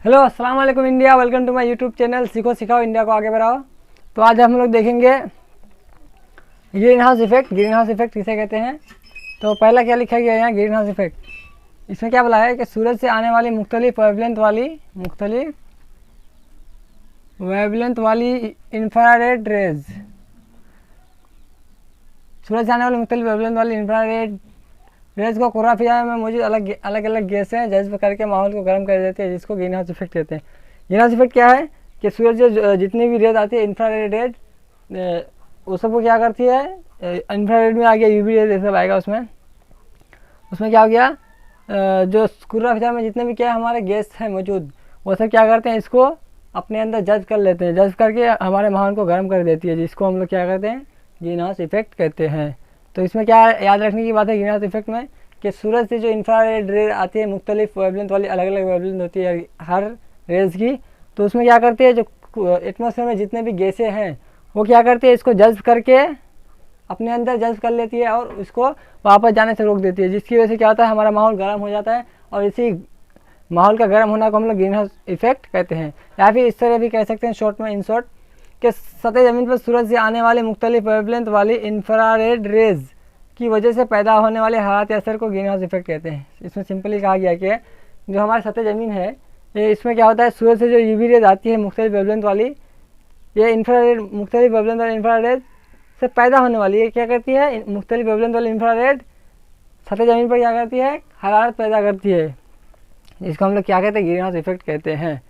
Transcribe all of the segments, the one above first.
Hello अस्सलाम वालेकुम India, welcome to my YouTube channel Seekho Sikhao India को आगे बढ़ाओ। तो आज हम लोग देखेंगे green house effect. Green house effect किसे कहते हैं? तो पहला क्या लिखा गया है यहाँ, ग्रीन हाउस इफेक्ट। इसमें क्या बोला है कि सूरज से आने वाली मुख्तलिफ वेवलेंथ वाली इंफ्रारेड रेज, सूरज से आने वाली मुख्तलिफ वेवलेंथ वाली इंफ्रारेड रेज को कोरा फिजा में मौजूद अलग अलग गैसें जज्ब करके माहौल को गर्म कर देती है, जिसको ग्रीन हाउस इफेक्ट कहते हैं। ग्रीन हाउस इफेक्ट क्या है कि सूरज से जितनी भी रेज आती है इंफ्रारेड रेज, वो सब को क्या करती है, इंफ्रारेड में आ गया यूवी रेज, ये सब आएगा उसमें क्या हो गया, जो कोरा फिजा में जितने भी क्या हमारे गैस हैं मौजूद, वो सब क्या करते हैं, इसको अपने अंदर जज्ब कर लेते हैं, जज्ब करके हमारे माहौल को गर्म कर देती है, जिसको हम लोग क्या कहते हैं, ग्रीन हाउस इफेक्ट कहते हैं। तो इसमें क्या याद रखने की बात है ग्रीन हाउस इफेक्ट में कि सूरज से जो इंफ्रारेड रेज आती है, मुख्तलिफ वेवलेंथ वाली अलग अलग वेवलेंथ होती है हर रेज की, तो उसमें क्या करती है, जो एटमॉस्फेयर में जितने भी गैसें हैं वो क्या करती है, इसको जज्ब करके अपने अंदर जज्ब कर लेती है और इसको वापस जाने से रोक देती है, जिसकी वजह से क्या होता है, हमारा माहौल गर्म हो जाता है। और इसी माहौल का गर्म होना को हम लोग ग्रीन हाउस इफेक्ट कहते हैं, या फिर इस तरह भी कह सकते हैं शॉर्ट में, इन शॉर्ट, कि सतह ज़मीन पर सूरज से आने वाले मुख्तलिफ वेवलेंथ वाली इंफ्रारेड रेज की वजह से पैदा होने वाले हरारती असर को ग्रीन हाउस इफेक्ट कहते हैं। इसमें सिंपली कहा गया कि जो हमारी सतह ज़मीन है, ये इसमें क्या होता है, सूरज से जो यूवी रेज आती है मुख्तलिफ वेवलेंथ वाली, ये मुख्तलिफ वेवलेंथ वाली इंफ्रारेड से पैदा होने वाली, ये क्या करती है, मुख्तलिफ वेवलेंथ वाली इंफ्रारेड सतह ज़मीन पर क्या करती है, हरारत पैदा करती है, जिसको हम लोग क्या कहते हैं, ग्रीन हाउस इफेक्ट कहते हैं।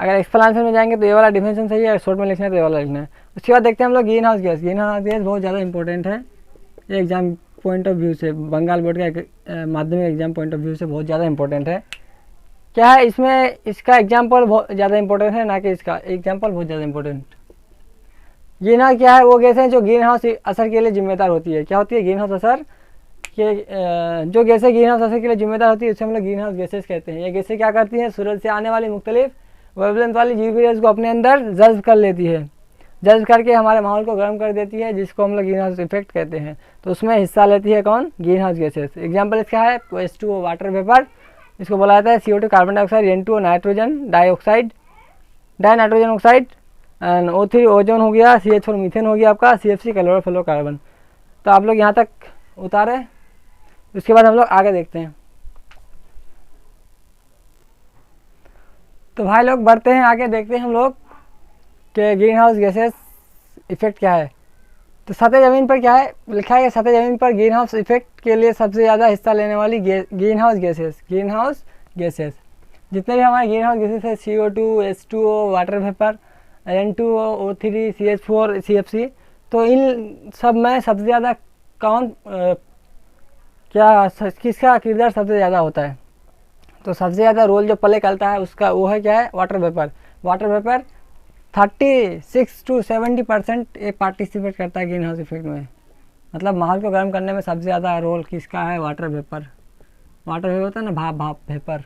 अगर एक्सप्लेनेशन में जाएंगे तो ये वाला डिफिनेशन सही है, अगर शॉर्ट में लिखना है तो ये वाला लिखना है। उसके बाद देखते हैं हम लोग green house gas. Green house gas बहुत ज़्यादा इंपॉर्टेंट है, ये एग्जाम पॉइंट ऑफ व्यू से, बंगाल बोर्ड का माध्यमिक एग्जाम पॉइंट ऑफ व्यू से बहुत ज़्यादा इंपॉर्टेंट है। क्या है इसमें, इसका एग्जाम्पल बहुत ज़्यादा इंपॉर्टेंट है, ना कि इसका एग्जाम्पल बहुत ज़्यादा इंपॉर्टेंट। ग्रीन हाउस क्या है, वो गैस है जो ग्रीन हाउस असर के लिए जिम्मेदार होती है। क्या होती है, ग्रीन हाउस असर के जो गैसें ग्रीन हाउस असर के लिए जिम्मेदार होती है, उसे हम लोग ग्रीन हाउस गैसेस कहते हैं। ये गैसें क्या करती हैं, सूरज से आने वाली मुख्तलिफ वेवलेंथ वाली यूवी रेज को अपने अंदर जज्ब कर लेती है, जज्ब करके हमारे माहौल को गर्म कर देती है, जिसको हम लोग ग्रीन हाउस इफेक्ट कहते हैं। तो उसमें हिस्सा लेती है कौन, ग्रीन हाउस गैसेस। एग्जाम्पल इसका है H2O वाटर वेपर, इसको बोला जाता है CO2 carbon dioxide, N2O nitrogen dioxide die nitrogen oxide, and O3 ozone हो गया, CH4 मीथेन हो गया आपका, CFC क्लोरोफ्लोरोकार्बन। तो आप लोग यहाँ तक उतारे, उसके बाद हम लोग आगे देखते हैं। तो भाई लोग बढ़ते हैं आगे, देखते हैं हम लोग कि ग्रीन हाउस गैसेस इफेक्ट क्या है। तो सतह ज़मीन पर क्या है लिखा है, सतह ज़मीन पर ग्रीन हाउस इफेक्ट के लिए सबसे ज़्यादा हिस्सा लेने वाली ग्रीन हाउस गैसेस जितने भी हमारे ग्रीन हाउस गैसेस है, CO2, H2O water vapour, N2O, O3, CH4, CFC, तो इन सब में सबसे ज़्यादा कौन किसका किरदार सबसे ज़्यादा होता है? तो सबसे ज़्यादा रोल जो प्ले करता है उसका वो है क्या है, water vapour. Water vapour 36 to 70% ये पार्टिसिपेट करता है ग्रीन हाउस इफेक्ट में, मतलब माहौल को गर्म करने में सबसे ज़्यादा रोल किसका है, वाटर वेपर। वाटर वेपर होता है ना, भाप वेपर,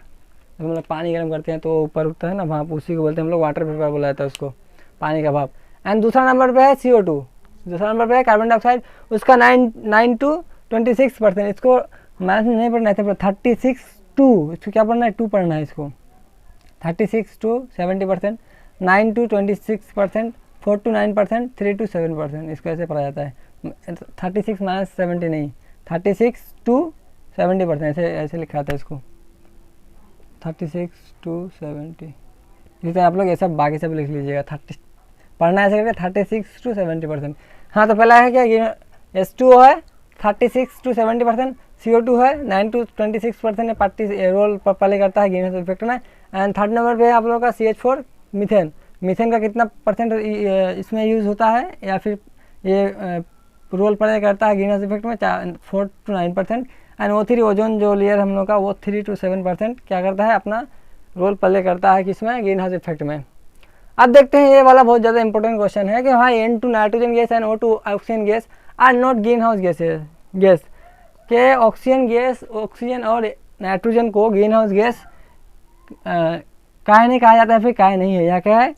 जब हम लोग पानी गर्म करते हैं तो ऊपर उठता है ना भाप, उसी को बोलते हैं हम लोग वाटर वेपर, बोला जाता है उसको, पानी का भाप। एंड दूसरा नंबर पे है CO2, दूसरा नंबर पे है कार्बन डाइऑक्साइड, उसका 9 to 26%। इसको मैथ में नहीं पढ़ना है, 36 टू, इसको क्या पढ़ना है, 2 पढ़ना है इसको। 36 to 70%, 9 to 26%, 4 to 9%, 3 to 7%, इसको ऐसे पढ़ा जाता है। 36 - 70 नहीं, 36 to 70%, ऐसे लिखा जाता है इसको, 36 to 70। जिससे आप लोग ऐसा बाकी सब लिख लीजिएगा, 30 पढ़ना ऐसे करके 36 to 70%। हाँ, तो पहला है क्या, H2O है 36 to 70%, CO2 है 9 to 26% रोल प्ले करता है ग्रीन हाउस इफेक्ट में। एंड थर्ड नंबर पे है आप लोगों का CH4 मीथेन। मीथेन का कितना % इसमें यूज़ होता है, या फिर ये रोल प्ले करता है ग्रीन हाउस इफेक्ट में, 4 to 9%। एंड O3 ओजोन जो लेयर हम लोग का, वो 3 to 7% क्या करता है, अपना रोल प्ले करता है किसमें, ग्रीन हाउस इफेक्ट में। अब देखते हैं, ये वाला बहुत ज़्यादा इंपॉर्टेंट क्वेश्चन है कि हाँ, N2 nitrogen gas and O2 oxygen gas are not greenhouse gas के ऑक्सीजन और नाइट्रोजन को ग्रीन हाउस गैस काहे नहीं कहा जाता है, फिर काहे नहीं है, या क्या है,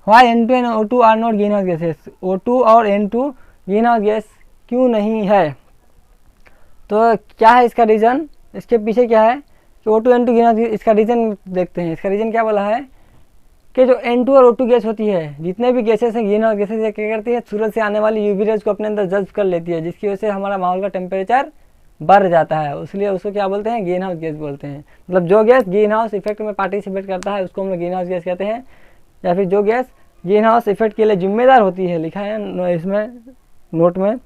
why N2 and O2 are not greenhouse gases, O2 और N2 ग्रीन हाउस गैस क्यों नहीं है? तो क्या है इसका रीज़न, इसके पीछे क्या है तो O2 N2 ग्रीन हाउस, इसका रीज़न देखते हैं। इसका रीज़न क्या बोला है कि जो N2 और O2 गैस होती है, जितने भी गैसेस हैं ग्रीन हाउस गैसेस, ये क्या करती है, सूरज से आने वाली यूवी रेज को अपने अंदर जज्ब कर लेती है, जिसकी वजह से हमारा माहौल का टेम्परेचर बढ़ जाता है। इसलिए उसको क्या बोलते हैं, ग्रीन हाउस गैस बोलते हैं। मतलब जो गैस ग्रीन हाउस इफेक्ट में पार्टिसिपेट करता है उसको हम लोग ग्रीन हाउस गैस कहते हैं, या फिर जो गैस ग्रीन हाउस इफेक्ट के लिए जिम्मेदार होती है, लिखा है इसमें नोट में,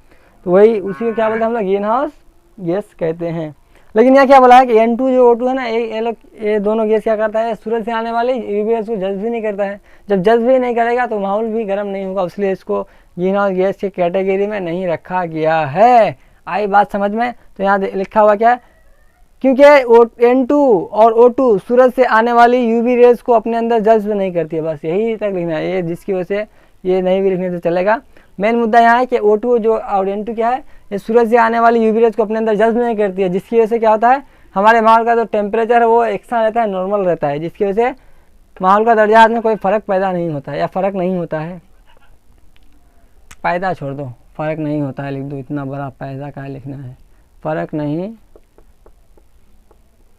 तो वही उसी को क्या बोलते हैं हम लोग ग्रीन हाउस गैस कहते हैं। लेकिन यहाँ क्या बोला है कि N2 जो O2 है ना, ये दोनों गैस क्या करता है, सूरज से आने वाली यूवी रेज को जज्ब भी नहीं करता है। जब जज्ब भी नहीं करेगा तो माहौल भी गर्म नहीं होगा, इसलिए इसको ग्रीन हाउस गैस की कैटेगरी में नहीं रखा गया है। आई बात समझ में? तो यहाँ लिखा हुआ क्या है, क्योंकि N2 और O2 सूरज से आने वाली यूवी रेज को अपने अंदर जज्ब नहीं करती है, बस यही तक लिखना है, ये जिसकी वजह से ये नहीं भी लिखने से चलेगा। मेन मुद्दा यहाँ है कि O2 जो और N2 क्या है, ये सूरज से आने वाली यूवी रेज को अपने अंदर जज्ब नहीं करती है, जिसकी वजह से क्या होता है, हमारे माहौल का जो टेम्परेचर है वो एकसा रहता है, नॉर्मल रहता है, जिसकी वजह से माहौल का दर्जा में कोई फ़र्क पैदा नहीं होता है, या फ़र्क नहीं होता है। पैदा छोड़ दो, फ़र्क नहीं होता है लिख दो, इतना बड़ा पैदा का लिखना है, फ़र्क नहीं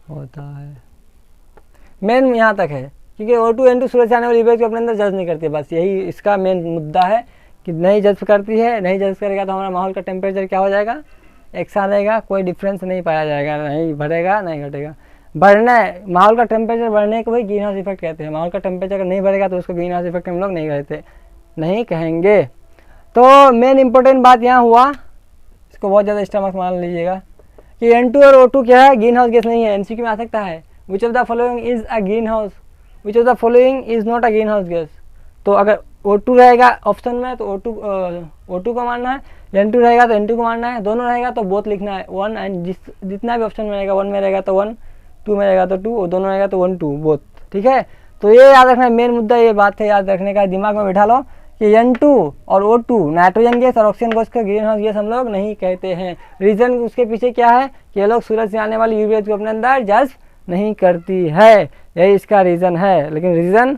होता है। मेन यहाँ तक है, क्योंकि O2 N2 सूरज से आने वाली यूवी रेज को अपने अंदर जज्ब नहीं करती है, बस यही इसका मेन मुद्दा है कि नहीं जज्ब करती है। नहीं जज्ब करेगा तो हमारा माहौल का टेम्परेचर क्या हो जाएगा, एक सा रहेगा, कोई डिफरेंस नहीं पाया जाएगा, नहीं बढ़ेगा नहीं घटेगा। बढ़ना है, माहौल का टेम्परेचर बढ़ने को भाई ग्रीन हाउस इफेक्ट कहते हैं। माहौल का टेम्परेचर अगर नहीं बढ़ेगा तो उसको ग्रीन हाउस इफेक्ट हम लोग नहीं कहते, नहीं कहेंगे। तो मेन इंपॉर्टेंट बात यहाँ हुआ, इसको बहुत ज़्यादा स्टमक मान लीजिएगा, कि N2 और O2 क्या है, ग्रीन हाउस गैस नहीं है। एमसीक्यू में आ सकता है, which of the following is a green house, which of the following is not a green house gas. तो अगर O2 रहेगा ऑप्शन में तो O2 को मानना है, N2 रहेगा तो N2 को मानना है, दोनों रहेगा तो बोथ लिखना है, 1 एंड जितना भी ऑप्शन में रहेगा, 1 में रहेगा तो 1, 2 में रहेगा तो 2, और दोनों रहेगा तो 1 2 बोथ। ठीक है, तो ये याद रखना है, मेन मुद्दा ये बात है, याद रखने का, दिमाग में बैठा लो कि N2 और O2 नाइट्रोजन गैस और ऑक्सीजन गैस को ग्रीन हाउस गैस हम लोग नहीं कहते हैं। रीज़न उसके पीछे क्या है कि ये लोग सूरज से आने वाली यूवी रेज को अपने अंदर जज्ब नहीं करती है, यही इसका रीज़न है। लेकिन रीज़न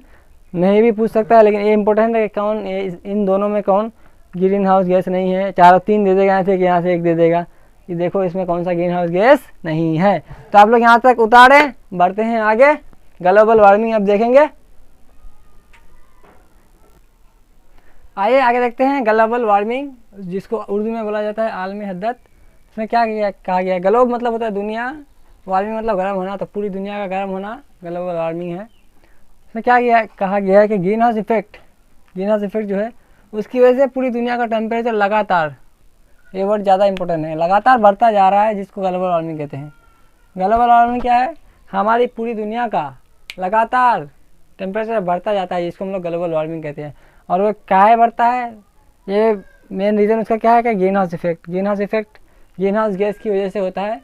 नहीं भी पूछ सकता है, लेकिन ये इंपॉर्टेंट है कि कौन इन दोनों में कौन ग्रीन हाउस गैस नहीं है। चारों 3 दे देगा, यहाँ से 1 दे देगा कि देखो इसमें कौन सा ग्रीन हाउस गैस नहीं है। तो आप लोग यहाँ तक उतारें, बढ़ते हैं आगे, ग्लोबल वार्मिंग अब देखेंगे। आइए आगे देखते हैं ग्लोबल वार्मिंग, जिसको उर्दू में बोला जाता है आलमी हद्दत। इसमें क्या कहा गया, ग्लोब मतलब होता है दुनिया, वार्मिंग मतलब गर्म होना, तो पूरी दुनिया का गर्म होना ग्लोबल वार्मिंग है। इसमें क्या कहा गया है कि ग्रीन हाउस इफेक्ट जो है उसकी वजह से पूरी दुनिया का टेम्परेचर लगातार, ये वर्ड ज़्यादा इंपॉर्टेंट है, लगातार बढ़ता जा रहा है, जिसको ग्लोबल वार्मिंग कहते हैं। ग्लोबल वार्मिंग क्या है, हमारी पूरी दुनिया का लगातार टेम्परेचर बढ़ता जाता है, जिसको हम लोग ग्लोबल वार्मिंग कहते हैं। और वो काहे बढ़ता है, ये मेन रीज़न उसका क्या है कि green house effect green house gas की वजह से होता है।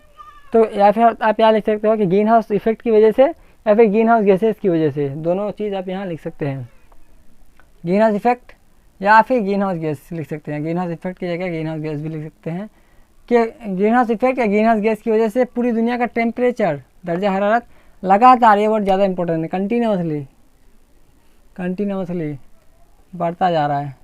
तो या फिर आप यहाँ लिख सकते हो कि ग्रीन हाउस इफेक्ट की वजह से या फिर ग्रीन हाउस गैसेस की वजह से, दोनों चीज़ आप यहाँ लिख सकते हैं, ग्रीन हाउस इफेक्ट या फिर ग्रीन हाउस गैस लिख सकते हैं। ग्रीन हाउस इफेक्ट की जगह ग्रीन हाउस गैस भी लिख सकते हैं कि ग्रीन हाउस इफेक्ट या ग्रीन हाउस गैस की वजह से पूरी दुनिया का टेम्परेचर, दर्जा हरारत लगातार, ये वर्ड ज़्यादा इंपॉर्टेंट है, कंटिन्यूसली बढ़ता जा रहा है।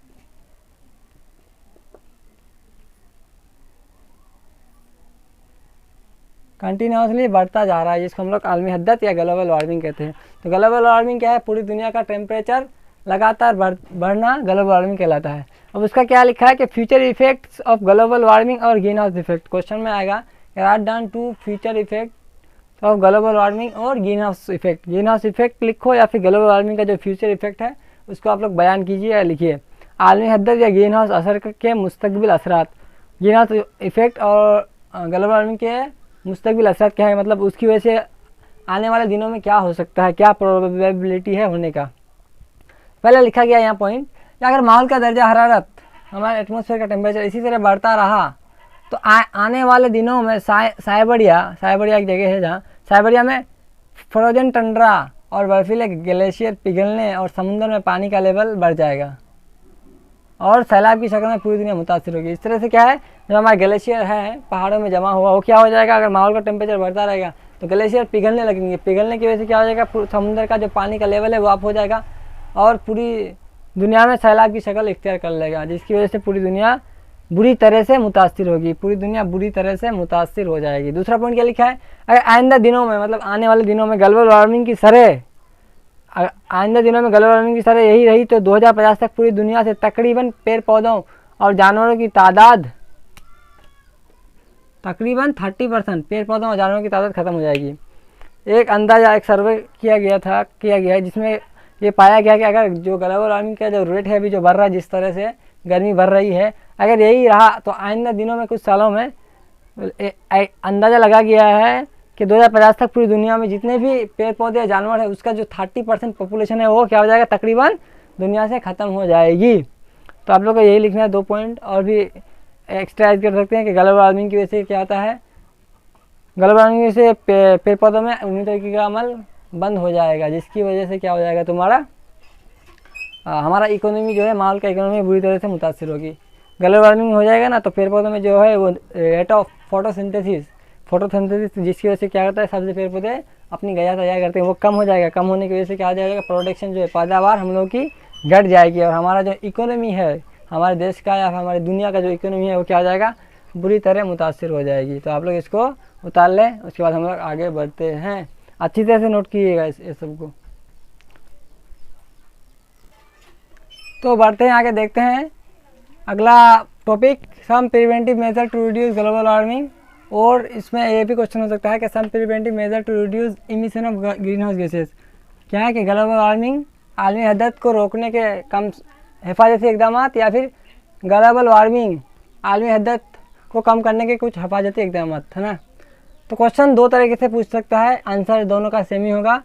कंटिन्यूसली बढ़ता जा रहा है, जिसको हम लोग आलमी हद्दत या ग्लोबल वार्मिंग कहते हैं। तो ग्लोबल वार्मिंग क्या है, पूरी दुनिया का टेम्परेचर लगातार बढ़ना ग्लोबल वार्मिंग कहलाता है। अब उसका क्या लिखा है कि future effects of global warming और ग्रीन हाउस इफेक्ट, क्वेश्चन में आएगा write down 2 future effect of global warming और green house effect. Green house effect लिखो या फिर ग्लोबल वार्मिंग का जो फ्यूचर इफेक्ट है उसको आप लोग बयान कीजिए या लिखिए। आलमी हद्दत या ग्रीन हाउस असर के मुस्तकबिल असरात, ग्रीन हाउस इफेक्ट और ग्लोबल वार्मिंग के मुस्तकबिल असरात क्या है, मतलब उसकी वजह से आने वाले दिनों में क्या हो सकता है, क्या प्रोबेबिलिटी है होने का। पहले लिखा गया यहाँ पॉइंट कि अगर माहौल का दर्जा हरारत, हमारे एटमॉस्फेयर का टेम्परेचर इसी तरह बढ़ता रहा तो आने वाले दिनों में साइबेरिया एक जगह है जहाँ साइबेरिया में फ्रोजन टंड्रा और बर्फीले ग्लेशियर पिघलने और समुद्र में पानी का लेवल बढ़ जाएगा और सैलाब की शक्ल में पूरी दुनिया मुतासिर होगी। इस तरह से क्या है, जो हमारा ग्लेशियर है पहाड़ों में जमा हुआ, वो क्या हो जाएगा, अगर माहौल का टेम्परेचर बढ़ता रहेगा तो ग्लेशियर पिघलने लगेंगे, पिघलने की वजह से क्या हो जाएगा, समुद्र का जो पानी का लेवल है वो अप हो जाएगा और पूरी दुनिया में सैलाब की शक्ल इख्तियार कर लेगा, जिसकी वजह से पूरी दुनिया बुरी तरह से मुतासिर होगी, पूरी दुनिया बुरी तरह से मुतासिर हो जाएगी। दूसरा पॉइंट क्या लिखा है, अगर आइंदा दिनों में मतलब आने वाले दिनों में ग्लोबल वार्मिंग की शरह आइंदा दिनों में ग्लोबल वार्मिंग की शरह यही रही तो 2050 तक पूरी दुनिया से तकरीबन पेड़ पौधों और जानवरों की तादाद तकरीबन 30% पेड़ पौधों और जानवरों की तादाद खत्म हो जाएगी। एक अंदाजा, एक सर्वे किया गया है जिसमें ये पाया गया कि अगर जो ग्लोबल वार्मिंग का जो रेट है अभी जो बढ़ रहा है, जिस तरह से गर्मी बढ़ रही है, अगर यही रहा तो आइंदा दिनों में कुछ सालों में अंदाज़ा लगा गया है कि 2050 तक पूरी दुनिया में जितने भी पेड़ पौधे या जानवर है उसका जो 30% पॉपुलेशन है वो क्या हो जाएगा, तकरीबन दुनिया से ख़त्म हो जाएगी। तो आप लोग को यही लिखना है। 2 पॉइंट और भी एक्स्ट्रा ऐड कर सकते हैं कि ग्लोबल वार्मिंग की वजह से क्या होता है, ग्लोबल वार्मिंग की वजह से पेड़ पौधों में उन्नत तरीके का अमल बंद हो जाएगा, जिसकी वजह से क्या हो जाएगा, तुम्हारा हमारा इकोनॉमी जो है, माहौल का इकोनॉमी बुरी तरह से मुतासिर होगी। ग्लोबल वार्मिंग हो जाएगा ना तो पेड़ पौधों में जो है वो रेट ऑफ फोटोसिंथेसिस जिसकी वजह से क्या होता है, सबसे पेड़ पौधे अपनी गया तैयार करते हैं, वो कम हो जाएगा। कम होने की वजह से क्या हो जाएगा, प्रोडक्शन जो है, पैदावार हम लोग की घट जाएगी और हमारा जो इकोनॉमी है हमारे देश का या हमारी दुनिया का जो इकोनॉमी है वो क्या हो जाएगा, बुरी तरह मुतासिर हो जाएगी। तो आप लोग इसको उतार लें, उसके बाद हम लोग आगे बढ़ते हैं। अच्छी तरह से नोट कीजिएगा इस सबको। तो बढ़ते हैं आगे, देखते हैं अगला topic, some preventive measure to reduce global warming. और इसमें ये भी क्वेश्चन हो सकता है कि some preventive measure to reduce emission of greenhouse gases. क्या है कि ग्लोबल वार्मिंग आलमी हदत को रोकने के कम हिफाजती इकदाम या फिर ग्लोबल वार्मिंग आलमी हदत को कम करने के कुछ हिफाजती इकदाम, है ना। तो क्वेश्चन 2 तरीके से पूछ सकता है, आंसर दोनों का सेम ही होगा।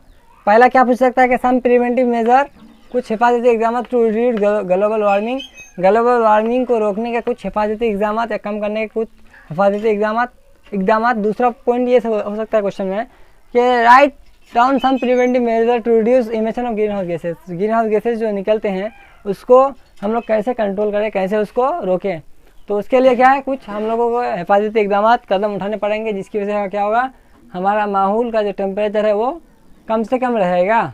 पहला क्या पूछ सकता है कि सम प्रिवेंटिव मेजर, कुछ हिफाजती इकदाम to reduce global warming, global warming को रोकने के कुछ हिफाजती इकदाम या कम करने के कुछ हिफाजती इकदाम। दूसरा पॉइंट ये हो सकता है क्वेश्चन में कि write down some preventive measure to reduce emission of greenhouse gases. Greenhouse gases जो निकलते हैं उसको हम लोग कैसे कंट्रोल करें, कैसे उसको रोकें। तो उसके लिए क्या है, कुछ हम लोगों को हिफाजती इकदाम कदम उठाने पड़ेंगे, जिसकी वजह से क्या होगा, हमारा माहौल का जो टेम्परेचर है वो कम से कम रहेगा।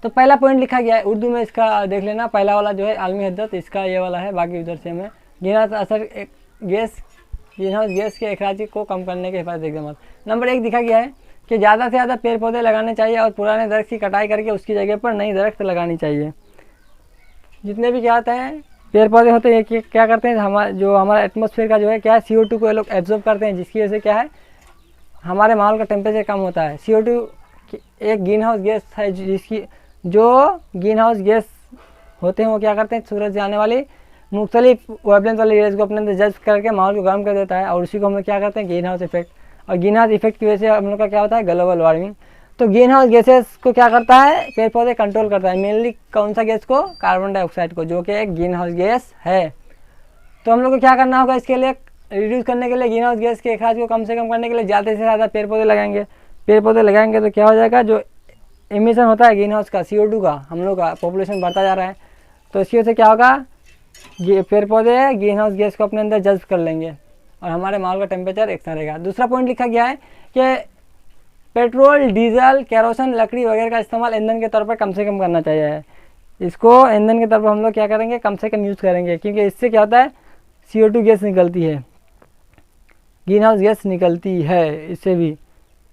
तो पहला पॉइंट लिखा गया है उर्दू में, इसका देख लेना। पहला वाला जो है आलमी हदत, इसका ये वाला है, बाकी उधर से हमें ग्रीन हाउस गैस के अखराज को कम करने के हिफाजती इकदाम। नंबर 1 दिखा गया है कि ज़्यादा से ज़्यादा पेड़ पौधे लगाने चाहिए और पुराने दरख्त की कटाई करके उसकी जगह पर नई दरख्त लगानी चाहिए। जितने भी क्या होता है पेड़ पौधे होते हैं कि क्या करते हैं, हमारा एटमॉस्फेयर का जो है क्या है, CO2 को ये लोग एब्जॉर्ब करते हैं, जिसकी वजह से क्या है, हमारे माहौल का टेम्परेचर कम होता है। CO2 एक ग्रीन हाउस गैस है, जिसकी जो ग्रीन हाउस गैस होते हैं वो क्या करते हैं, सूरज से आने वाली मुख्तलिफ वेवलेंथ वाली रेज को अपने अंदर जज्ब करके माहौल को गर्म कर देता है, और उसी को हम लोग क्या करते हैं, ग्रीन हाउस इफेक्ट। और ग्रीन हाउस इफेक्ट की वजह से हम लोग का क्या होता है, ग्लोबल वार्मिंग। तो ग्रीन हाउस गैसेस को क्या करता है, पेड़ पौधे कंट्रोल करता है। मेनली कौन सा गैस को, कार्बन डाइऑक्साइड को, जो कि एक ग्रीन हाउस गैस है। तो हम लोग को क्या करना होगा, इसके लिए रिड्यूस करने के लिए, ग्रीन हाउस गैस के अखराज को कम से कम करने के लिए ज़्यादा से ज़्यादा पेड़ पौधे लगाएंगे। पेड़ पौधे लगाएंगे तो क्या हो जाएगा, जो एमिशन होता है ग्रीन हाउस का, CO2 का, हम लोग का पॉपुलेशन बढ़ता जा रहा है, तो इसकी वजह से क्या होगा, ये पेड़ पौधे ग्रीन हाउस गैस को अपने अंदर जज्ब कर लेंगे और हमारे माहौल का टेम्परेचर एक सा रहेगा। दूसरा पॉइंट लिखा गया है कि पेट्रोल, डीजल, केरोसिन, लकड़ी वगैरह का इस्तेमाल ईंधन के तौर पर कम से कम करना चाहिए। इसको ईंधन के तौर पर हम लोग क्या करेंगे, कम से कम यूज़ करेंगे, क्योंकि इससे क्या होता है, CO2 गैस निकलती है, ग्रीन हाउस गैस निकलती है इससे भी,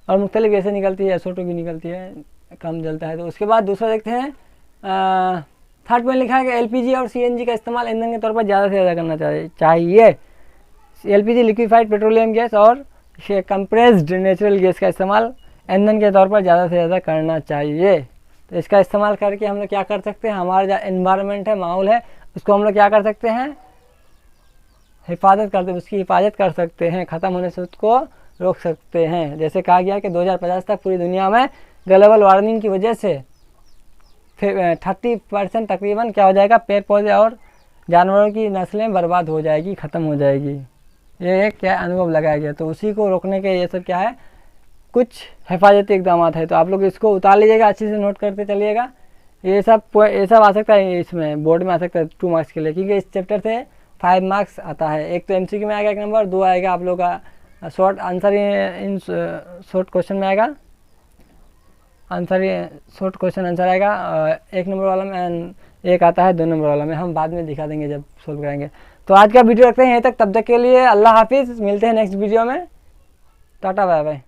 और मुख्तलिफ गैसें निकलती है, SO2 भी निकलती है, कम जलता है। तो उसके बाद दूसरा देखते हैं, थर्ड पॉइंट लिखा है कि LPG और CNG का इस्तेमाल ईंधन के तौर पर ज़्यादा से ज़्यादा करना चाहिए। LPG लिक्विफाइड पेट्रोलियम गैस और कंप्रेस्ड नेचुरल गैस का इस्तेमाल ईंधन के तौर पर ज़्यादा से ज़्यादा करना चाहिए। तो इसका इस्तेमाल करके हम लोग क्या कर सकते हैं, हमारा जो एनवायरनमेंट है, माहौल है, उसको हम लोग क्या कर सकते हैं, उसकी हिफाजत कर सकते हैं, ख़त्म होने से उसको रोक सकते हैं। जैसे कहा गया कि 2050 तक पूरी दुनिया में ग्लोबल वार्मिंग की वजह से 30% तकरीबन क्या हो जाएगा, पेड़ पौधे और जानवरों की नस्लें बर्बाद हो जाएगी, ख़त्म हो जाएगी। ये एक क्या अनुभव लगाया गया। तो उसी को रोकने के ये सब क्या है, कुछ हिफाजती इकदाम है। तो आप लोग इसको उतार लीजिएगा, अच्छे से नोट करते चलिएगा। ये सब आ सकता है, इसमें बोर्ड में आ सकता है 2 मार्क्स के लिए, क्योंकि इस चैप्टर से 5 मार्क्स आता है। एक तो MCQ में आएगा 1 नंबर, 2 आएगा आप लोग का short answer, in short question में आएगा आंसर, शॉर्ट क्वेश्चन आंसर आएगा 1 नंबर वाला में, एक आता है 2 नंबर वाला में, हम बाद में दिखा देंगे जब सोल्व कराएंगे। तो आज का वीडियो रखते हैं यहीं तक, तब तक के लिए अल्लाह हाफिज़, मिलते हैं नेक्स्ट वीडियो में, टाटा बाय बाय।